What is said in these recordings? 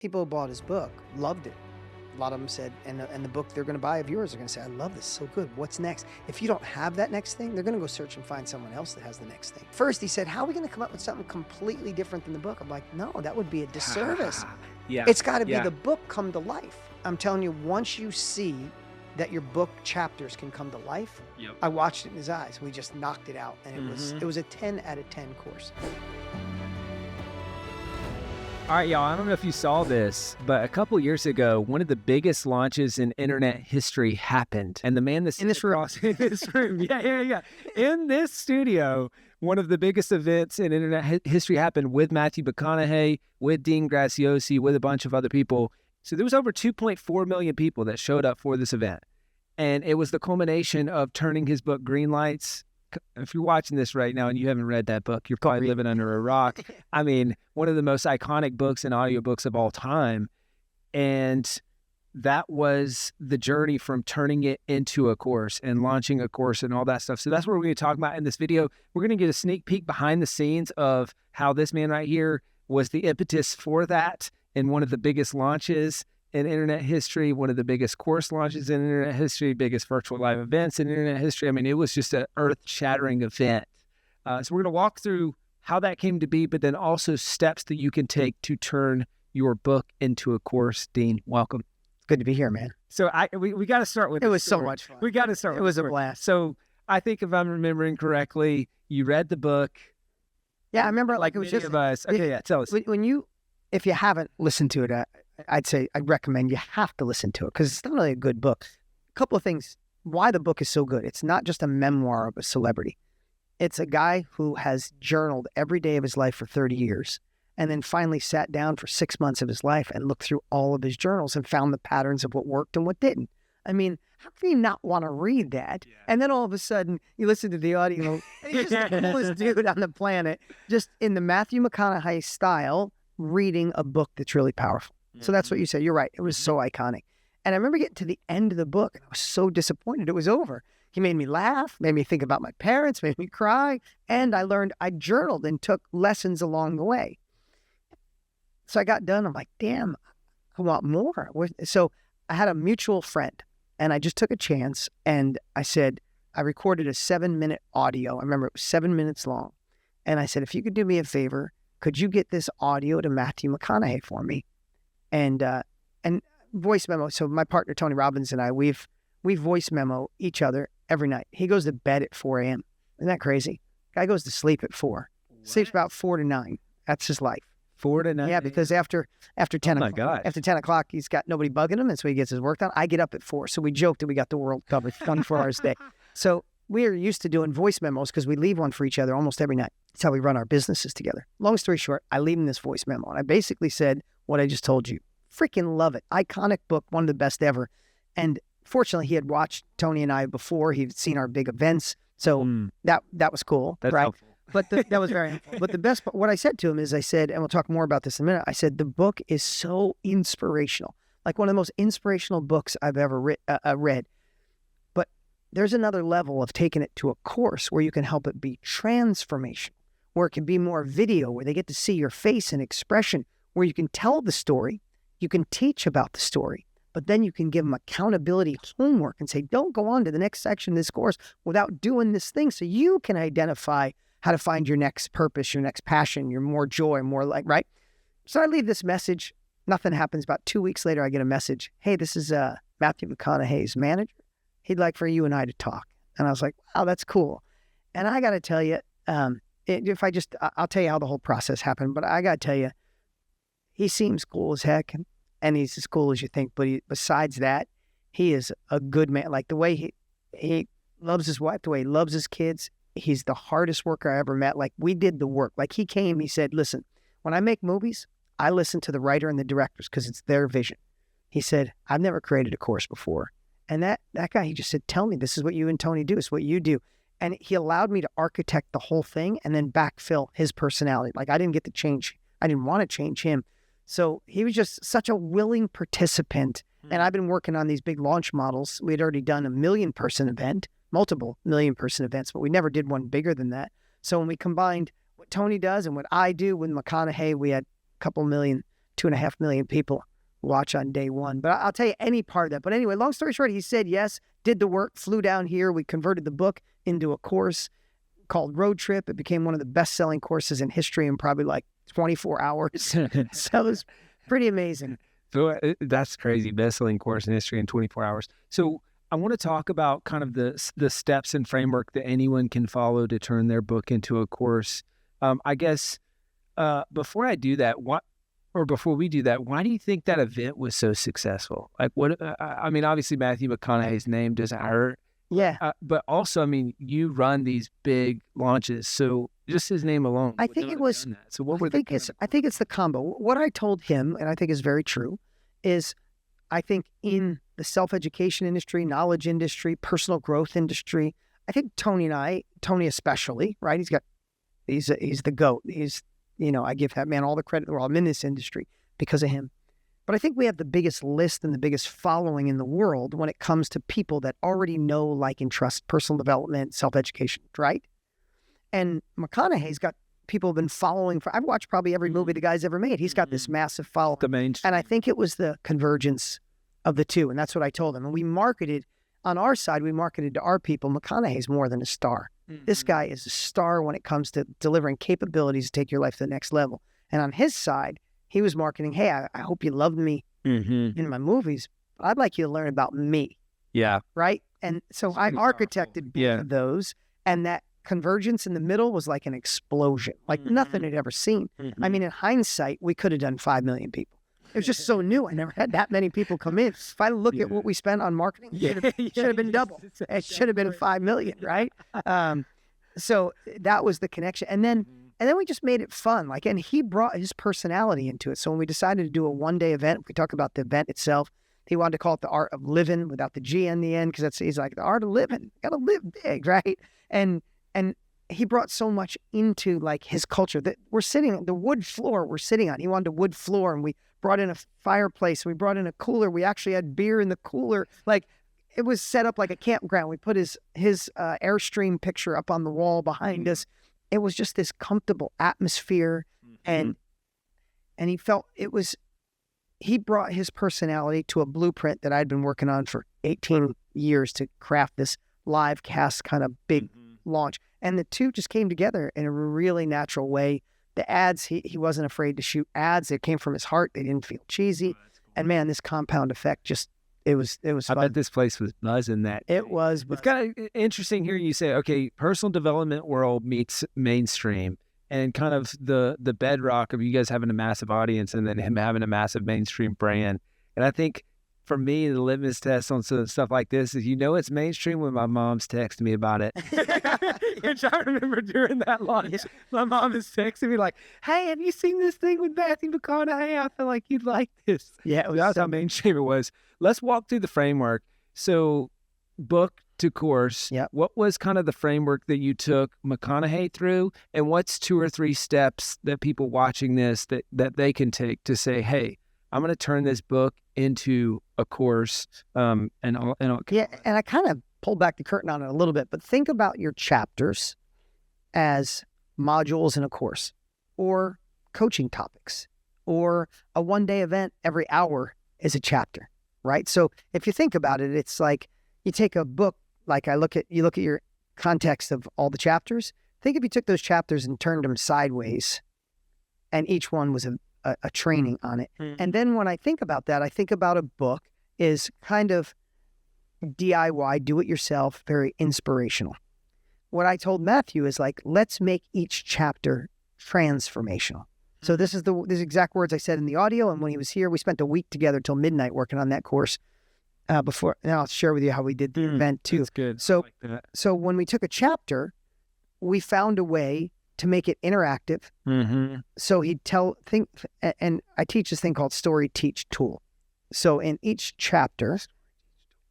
People who bought his book loved it. A lot of them said, and the book they're going to buy of yours are going to say, I love this, so good. What's next? If you don't have that next thing, they're going to go search and find someone else that has the next thing. First, he said, how are we going to come up with something completely different than the book? I'm like, no, that would be a disservice. Yeah. It's got to be the book come to life. I'm telling you, once you see that your book chapters can come to life, I watched it in his eyes. We just knocked it out, and it was a 10 out of 10 course. All right, y'all, I don't know if you saw this, but a couple years ago, one of the biggest launches in internet history happened. And the man that's in this room. In this room. Yeah. In this studio, one of the biggest events in internet history happened with Matthew McConaughey, with Dean Graziosi, with a bunch of other people. So there was over 2.4 million people that showed up for this event. And it was the culmination of turning his book, Greenlights. If you're watching this right now and you haven't read that book, you're probably living under a rock. I mean, one of the most iconic books and audiobooks of all time. And that was the journey from turning it into a course and launching a course and all that stuff. So that's what we're going to talk about in this video. We're going to get a sneak peek behind the scenes of how this man right here was the impetus for that in one of the biggest launches in internet history, one of the biggest course launches in internet history, biggest virtual live events in internet history. I mean, it was just an earth-shattering event. So we're going to walk through how that came to be, but then also steps that you can take to turn your book into a course. Dean, welcome. Good to be here, man. So we got to start with it. Was so much fun. We got to start with it. Was a blast. So I think if I'm remembering correctly, you read the book. Yeah, I remember like it was just... Okay, tell us. If you haven't listened to it, I'd recommend you have to listen to it because it's not only a good book. A couple of things, why the book is so good. It's not just a memoir of a celebrity. It's a guy who has journaled every day of his life for 30 years and then finally sat down for 6 months of his life and looked through all of his journals and found the patterns of what worked and what didn't. I mean, how can you not want to read that? Yeah. And then all of a sudden, you listen to the audio, he's just the coolest dude on the planet, just in the Matthew McConaughey style, reading a book that's really powerful. So that's what you said. You're right. It was so iconic. And I remember getting to the end of the book, and I was so disappointed it was over. He made me laugh, made me think about my parents, made me cry, and I journaled and took lessons along the way. So I got done. I'm like, damn, I want more. So I had a mutual friend, and I just took a chance, and I said, I recorded a 7-minute audio. I remember it was 7 minutes long. And I said, if you could do me a favor, could you get this audio to Matthew McConaughey for me? And voice memo. So my partner, Tony Robbins, and I, we voice memo each other every night. He goes to bed at 4 a.m. Isn't that crazy? Guy goes to sleep at 4. What? Sleeps about 4 to 9. That's his life. 4 to 9? Yeah, because after 10 o'clock, after 10 o'clock, he's got nobody bugging him, and so he gets his work done. I get up at 4. So we joked that we got the world covered 24 hours a day. So we are used to doing voice memos because we leave one for each other almost every night. That's how we run our businesses together. Long story short, I leave him this voice memo, and I basically said what I just told you. Freaking love it. Iconic book, one of the best ever. And fortunately, he had watched Tony and I before. He'd seen our big events. So that was cool. That's right? helpful. But that was very helpful. But the best part, what I said to him is I said, and we'll talk more about this in a minute, I said, the book is so inspirational. Like one of the most inspirational books I've ever read. But there's another level of taking it to a course where you can help it be transformational, where it can be more video, where they get to see your face and expression, where you can tell the story, you can teach about the story, but then you can give them accountability homework and say, don't go on to the next section of this course without doing this thing so you can identify how to find your next purpose, your next passion, your more joy, more like, right? So I leave this message. Nothing happens. About 2 weeks later, I get a message. Hey, this is Matthew McConaughey's manager. He'd like for you and I to talk. And I was like, wow, that's cool. And I got to tell you, I'll tell you how the whole process happened, but I got to tell you, he seems cool as heck, and he's as cool as you think. But besides that, he is a good man. Like the way he loves his wife, the way he loves his kids. He's the hardest worker I ever met. Like we did the work. Like he came, he said, listen, when I make movies, I listen to the writer and the directors because it's their vision. He said, I've never created a course before. And that guy, he just said, tell me, this is what you and Tony do. It's what you do. And he allowed me to architect the whole thing and then backfill his personality. Like I didn't get to change. I didn't want to change him. So he was just such a willing participant. And I've been working on these big launch models. We had already done a 1 million person event, multiple 1 million person events, but we never did one bigger than that. So when we combined what Tony does and what I do with McConaughey, we had a couple million 2.5 million people watch on day one. But I'll tell you any part of that. But anyway, long story short, he said yes, did the work, flew down here. We converted the book into a course called Road Trip. It became one of the best-selling courses in history in probably like 24 hours. So it was pretty amazing. So that's crazy. Best-selling course in history in 24 hours. So I want to talk about kind of the steps and framework that anyone can follow to turn their book into a course. I guess before I do that, before we do that, why do you think that event was so successful? Like, I mean, obviously Matthew McConaughey's name doesn't hurt. Yeah. But also, I mean, you run these big launches, so just his name alone. I think it was. So what were I think it's the combo. What I told him, and I think is very true, is I think in the self-education industry, knowledge industry, personal growth industry, I think Tony especially, right? He's the GOAT. I give that man all the credit in the world. I'm in this industry because of him. But I think we have the biggest list and the biggest following in the world when it comes to people that already know, like, and trust personal development, self-education, right? And McConaughey's got people have been following I've watched probably every movie the guy's ever made. He's got this massive following. The mainstream. And I think it was the convergence of the two. And that's what I told him. And we marketed, on our side, to our people, McConaughey's more than a star. This guy is a star when it comes to delivering capabilities to take your life to the next level. And on his side, he was marketing, hey, I hope you loved me in my movies. But I'd like you to learn about me. Yeah. Right? And so I architected both of those. And that convergence in the middle was like an explosion, like nothing I'd ever seen. I mean, in hindsight, we could have done 5 million people. It was just so new. I never had that many people come in. If I look at what we spent on marketing, it should have been double. It should have been 5 million, right? So that was the connection. And then we just made it fun. Like, and he brought his personality into it. So when we decided to do a one-day event, we talk about the event itself. He wanted to call it the art of living without the G in the end, because he's like, the art of living. Got to live big, right? And he brought so much into like his culture that we're sitting, the wood floor we're sitting on. He wanted a wood floor, and we brought in a fireplace. We brought in a cooler. We actually had beer in the cooler. Like, it was set up like a campground. We put his Airstream picture up on the wall behind us. It was just this comfortable atmosphere. And he brought his personality to a blueprint that I'd been working on for 18 years to craft this live cast kind of big launch. And the two just came together in a really natural way. The ads, he wasn't afraid to shoot ads. It came from his heart. They didn't feel cheesy. And man, this compound effect it was fun. I bet this place was buzzing that day. It was. It's kind of interesting here. You say, okay, personal development world meets mainstream, and kind of the bedrock of you guys having a massive audience and then him having a massive mainstream brand. And I think for me, the litmus test on stuff like this is, it's mainstream when my mom's texting me about it. Which I remember during that launch, my mom is texting me like, hey, have you seen this thing with Matthew McConaughey? I feel like you'd like this. Yeah, that's how mainstream it was. Let's walk through the framework. So book to course, what was kind of the framework that you took McConaughey through? And what's 2 or 3 steps that people watching this that they can take to say, hey, I'm going to turn this book into a course. And I kind of pulled back the curtain on it a little bit, but think about your chapters as modules in a course, or coaching topics, or a one-day event every hour is a chapter, right? So if you think about it, it's like you take a book, like you look at your context of all the chapters. Think if you took those chapters and turned them sideways, and each one was a training on it. And then when I think about that, I think about a book is kind of DIY, do it yourself, very inspirational. What I told Matthew is like, let's make each chapter transformational. So this is these exact words I said in the audio. And when he was here, we spent a week together till midnight working on that course. Before, and I'll share with you how we did the event too. That's good. So, I like that. So when we took a chapter, we found a way to make it interactive. So he'd and I teach this thing called Story Teach Tool. So in each chapter,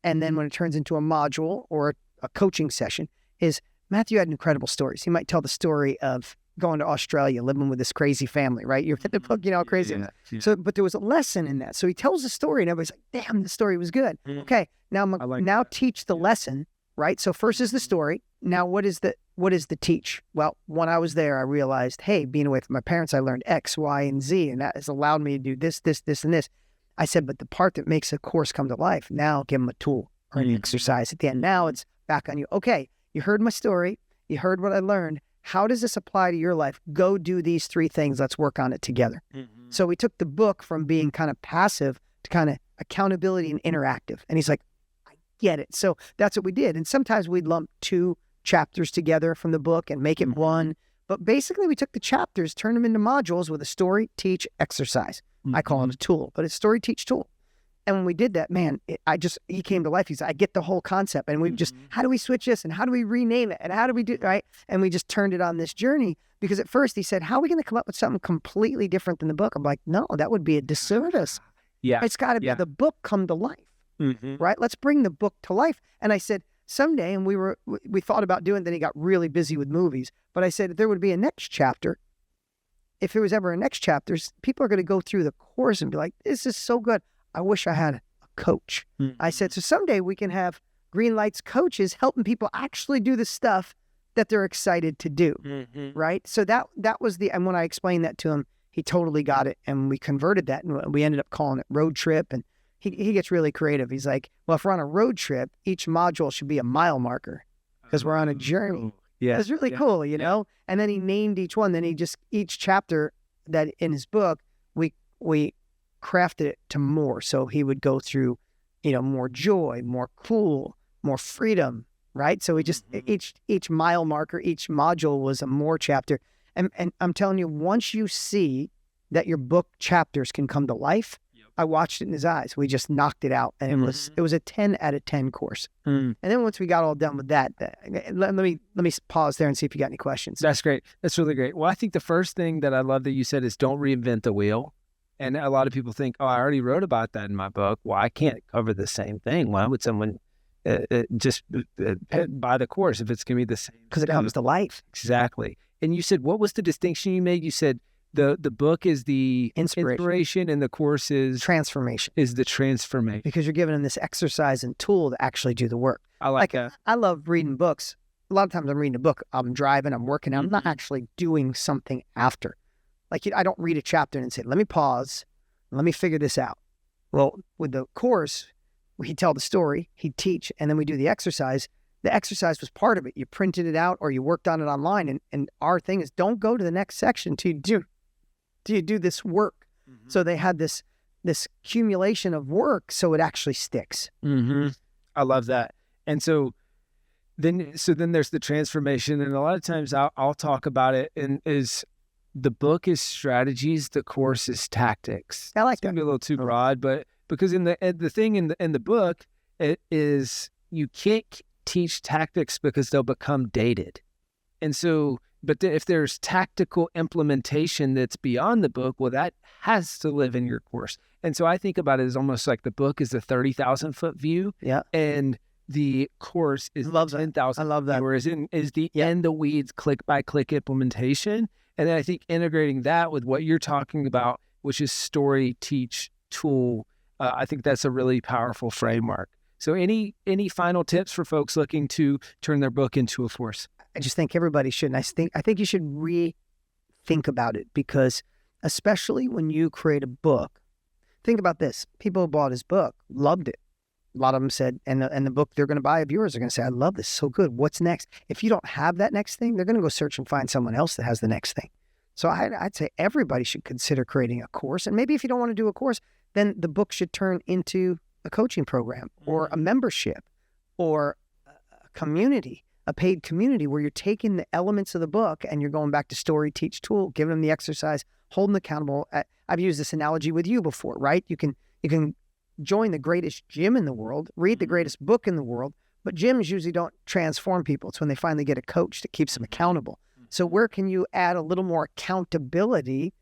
and then when it turns into a module or a coaching session, is Matthew had incredible stories. He might tell the story of going to Australia, living with this crazy family, right? You're in the book, how crazy it is. Yeah. So, but there was a lesson in that. So he tells the story and everybody's like, damn, the story was good. Okay, now teach the lesson, right? So first is the story. now what is the teach? Well, when I was there, I realized, hey, being away from my parents, I learned X, Y, and Z, and that has allowed me to do this, this, this, and this. I said, but the part that makes a course come to life, now give them a tool or an exercise at the end. Now it's back on you. Okay, you heard my story. You heard what I learned. How does this apply to your life? Go do these 3 things. Let's work on it together. So we took the book from being kind of passive to kind of accountability and interactive. And he's like, I get it. So that's what we did. And sometimes we'd lump 2 chapters together from the book and make it one. But basically, we took the chapters, turned them into modules with a story, teach, exercise. I call it a tool, but it's story, teach, tool. And when we did that, man, he came to life. He said, I get the whole concept. And we just, how do we switch this? And how do we rename it? And how do we do it, right? And we just turned it on this journey, because at first he said, how are we going to come up with something completely different than the book? I'm like, no, that would be a disservice. Yeah. It's got to be the book come to life, right? Let's bring the book to life. And I said, someday, and we thought about doing it, then he got really busy with movies. But I said, if there would be a next chapter, if there was ever a next chapter, people are going to go through the course and be like, this is so good. I wish I had a coach. I said, so someday we can have Greenlights coaches helping people actually do the stuff that they're excited to do, right? So that was and when I explained that to him, he totally got it. And we converted that, and we ended up calling it road trip. And he gets really creative. He's like, well, if we're on a road trip, each module should be a mile marker because we're on a journey. Yeah, it's really cool, you know? And then he named each one. Then each chapter that in his book, we crafted it to more. So he would go through, more joy, more cool, more freedom, right? So we just, each mile marker, each module was a more chapter. And I'm telling you, once you see that your book chapters can come to life, I watched it in his eyes. We just knocked it out, and it was a 10 out of 10 course. And then once we got all done with that, let me pause there and see if you got any questions. That's great. That's really great. Well, I think the first thing that I love that you said is don't reinvent the wheel. And a lot of people think, oh, I already wrote about that in my book. Well, I can't cover the same thing. Why would someone just buy the course if it's going to be the same? Because it comes to life. Exactly. And you said, what was the distinction you made? You said the book is the inspiration and the course is transformation. Is the transformation. Because you're giving them this exercise and tool to actually do the work. I like that. I love reading books. A lot of times I'm reading a book, I'm driving, I'm working out. I'm not actually doing something after. Like, I don't read a chapter and say, let me pause, let me figure this out. Well, with the course, he'd tell the story, he'd teach, and then we do the exercise. The exercise was part of it. You printed it out or you worked on it online. And our thing is, don't go to the next section till you do this work. So they had this accumulation of work so it actually sticks. I love that. And so then there's the transformation. And a lot of times I'll talk about it the book is strategies, the course is tactics. I like that. It's maybe a little too broad, but because in the thing in the book, it is you can't teach tactics because they'll become dated. And so, but if there's tactical implementation that's beyond the book, well, that has to live in your course. And so I think about it as almost like the book is a 30,000-foot view. Yeah. And the course is 10,000. I love that. Whereas is the in the weeds, click by click implementation. And then I think integrating that with what you're talking about, which is story, teach, tool, I think that's a really powerful framework. So any final tips for folks looking to turn their book into a force? I just think everybody should. And I think you should rethink about it, because especially when you create a book, think about this. People who bought his book loved it. A lot of them said, and the book they're going to buy of yours are going to say, I love this, so good. What's next? If you don't have that next thing, they're going to go search and find someone else that has the next thing. So I'd say everybody should consider creating a course. And maybe if you don't want to do a course, then the book should turn into a coaching program or a membership or a community, a paid community where you're taking the elements of the book and you're going back to story, teach, tool, giving them the exercise, holding them accountable. I've used this analogy with you before, right? You can join the greatest gym in the world, read the greatest book in the world, but gyms usually don't transform people. It's when they finally get a coach that keeps them accountable. So where can you add a little more accountability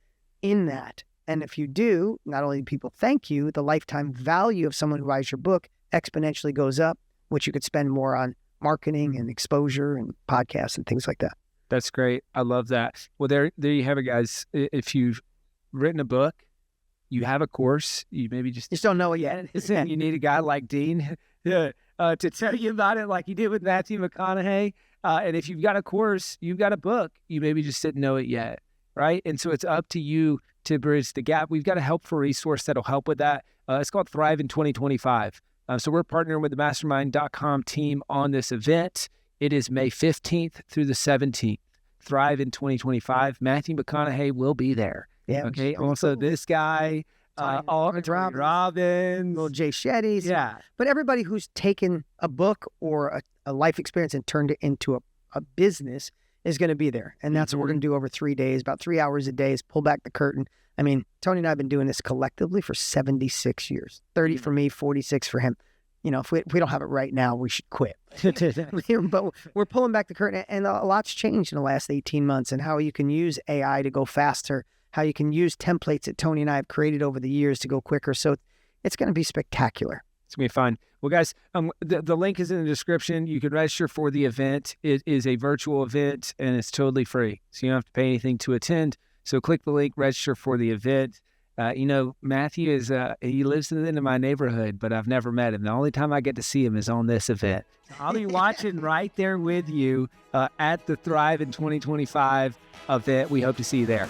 in that? And if you do, not only do people thank you, the lifetime value of someone who buys your book exponentially goes up, which you could spend more on marketing and exposure and podcasts and things like that. That's great. I love that. Well, there you have it, guys. If you've written a book, you have a course, you maybe just don't know it yet. You need a guy like Dean to tell you about it, like you did with Matthew McConaughey. And if you've got a course, you've got a book, you maybe just didn't know it yet, right? And so it's up to you to bridge the gap. We've got a helpful resource that'll help with that. It's called Thrive in 2025. So we're partnering with the Mastermind.com team on this event. It is May 15th through the 17th. Thrive in 2025. Matthew McConaughey will be there. Yeah. Okay. Also, this guy, Robbins, little Jay Shetty's. Yeah. But everybody who's taken a book or a life experience and turned it into a business is going to be there. And that's what we're going to do over 3 days, about 3 hours a day, is pull back the curtain. I mean, Tony and I have been doing this collectively for 76 years, 30 for me, 46 for him. You know, if we don't have it right now, we should quit. But we're pulling back the curtain, and a lot's changed in the last 18 months, and how you can use AI to go faster, how you can use templates that Tony and I have created over the years to go quicker. So it's going to be spectacular. It's going to be fun. Well, guys, the link is in the description. You can register for the event. It is a virtual event, and it's totally free. So you don't have to pay anything to attend. So click the link, register for the event. You know, Matthew he lives in my neighborhood, but I've never met him. The only time I get to see him is on this event. I'll be watching right there with you at the Thrive in 2025 event. We hope to see you there.